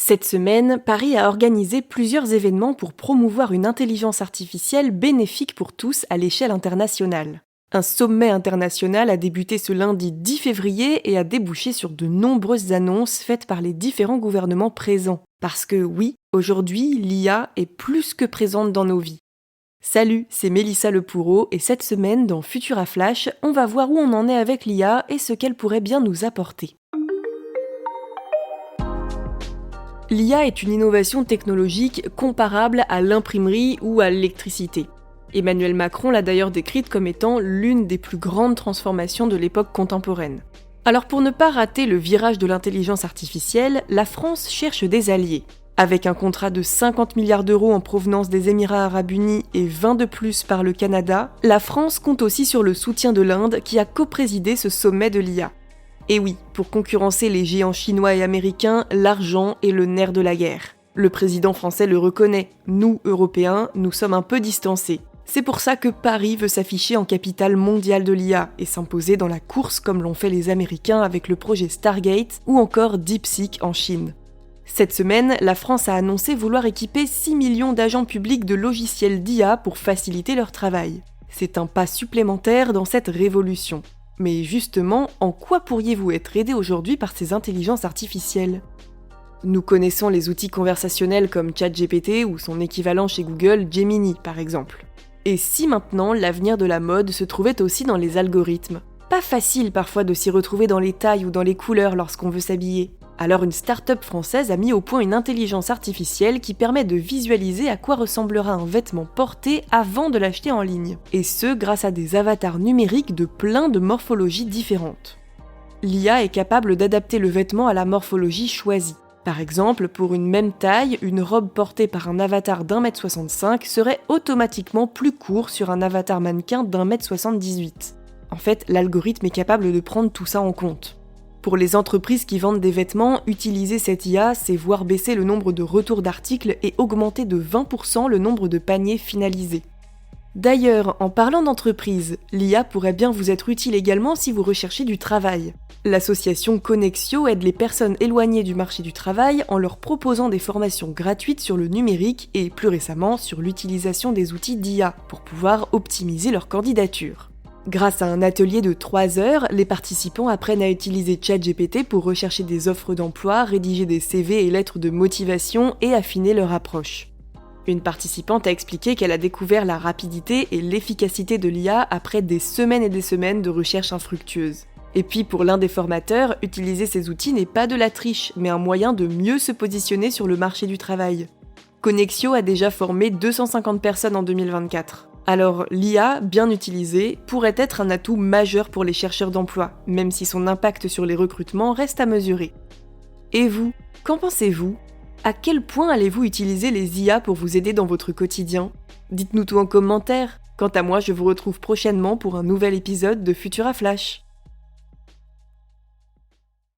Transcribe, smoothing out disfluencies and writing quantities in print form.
Cette semaine, Paris a organisé plusieurs événements pour promouvoir une intelligence artificielle bénéfique pour tous à l'échelle internationale. Un sommet international a débuté ce lundi 10 février et a débouché sur de nombreuses annonces faites par les différents gouvernements présents. Parce que oui, aujourd'hui, l'IA est plus que présente dans nos vies. Salut, c'est Mélissa Lepoureau et cette semaine, dans Futura Flash, on va voir où on en est avec l'IA et ce qu'elle pourrait bien nous apporter. L'IA est une innovation technologique comparable à l'imprimerie ou à l'électricité. Emmanuel Macron l'a d'ailleurs décrite comme étant l'une des plus grandes transformations de l'époque contemporaine. Alors pour ne pas rater le virage de l'intelligence artificielle, la France cherche des alliés. Avec un contrat de 50 milliards d'euros en provenance des Émirats arabes unis et 20 de plus par le Canada, la France compte aussi sur le soutien de l'Inde qui a coprésidé ce sommet de l'IA. Et oui, pour concurrencer les géants chinois et américains, l'argent est le nerf de la guerre. Le président français le reconnaît, nous, Européens, nous sommes un peu distancés. C'est pour ça que Paris veut s'afficher en capitale mondiale de l'IA et s'imposer dans la course comme l'ont fait les Américains avec le projet Stargate ou encore DeepSeek en Chine. Cette semaine, la France a annoncé vouloir équiper 6 millions d'agents publics de logiciels d'IA pour faciliter leur travail. C'est un pas supplémentaire dans cette révolution. Mais justement, en quoi pourriez-vous être aidé aujourd'hui par ces intelligences artificielles ? Nous connaissons les outils conversationnels comme ChatGPT ou son équivalent chez Google, Gemini par exemple. Et si maintenant l'avenir de la mode se trouvait aussi dans les algorithmes ? Pas facile parfois de s'y retrouver dans les tailles ou dans les couleurs lorsqu'on veut s'habiller. Alors une start-up française a mis au point une intelligence artificielle qui permet de visualiser à quoi ressemblera un vêtement porté avant de l'acheter en ligne. Et ce, grâce à des avatars numériques de plein de morphologies différentes. L'IA est capable d'adapter le vêtement à la morphologie choisie. Par exemple, pour une même taille, une robe portée par un avatar d'1m65 serait automatiquement plus court sur un avatar mannequin d'1m78. En fait, l'algorithme est capable de prendre tout ça en compte. Pour les entreprises qui vendent des vêtements, utiliser cette IA, c'est voir baisser le nombre de retours d'articles et augmenter de 20% le nombre de paniers finalisés. D'ailleurs, en parlant d'entreprise, l'IA pourrait bien vous être utile également si vous recherchez du travail. L'association Connexio aide les personnes éloignées du marché du travail en leur proposant des formations gratuites sur le numérique et plus récemment sur l'utilisation des outils d'IA pour pouvoir optimiser leur candidature. Grâce à un atelier de 3 heures, les participants apprennent à utiliser ChatGPT pour rechercher des offres d'emploi, rédiger des CV et lettres de motivation et affiner leur approche. Une participante a expliqué qu'elle a découvert la rapidité et l'efficacité de l'IA après des semaines et des semaines de recherche infructueuse. Et puis pour l'un des formateurs, utiliser ces outils n'est pas de la triche, mais un moyen de mieux se positionner sur le marché du travail. Connexio a déjà formé 250 personnes en 2024. Alors l'IA, bien utilisée, pourrait être un atout majeur pour les chercheurs d'emploi, même si son impact sur les recrutements reste à mesurer. Et vous, qu'en pensez-vous ? À quel point allez-vous utiliser les IA pour vous aider dans votre quotidien ? Dites-nous tout en commentaire. Quant à moi, je vous retrouve prochainement pour un nouvel épisode de Futura Flash.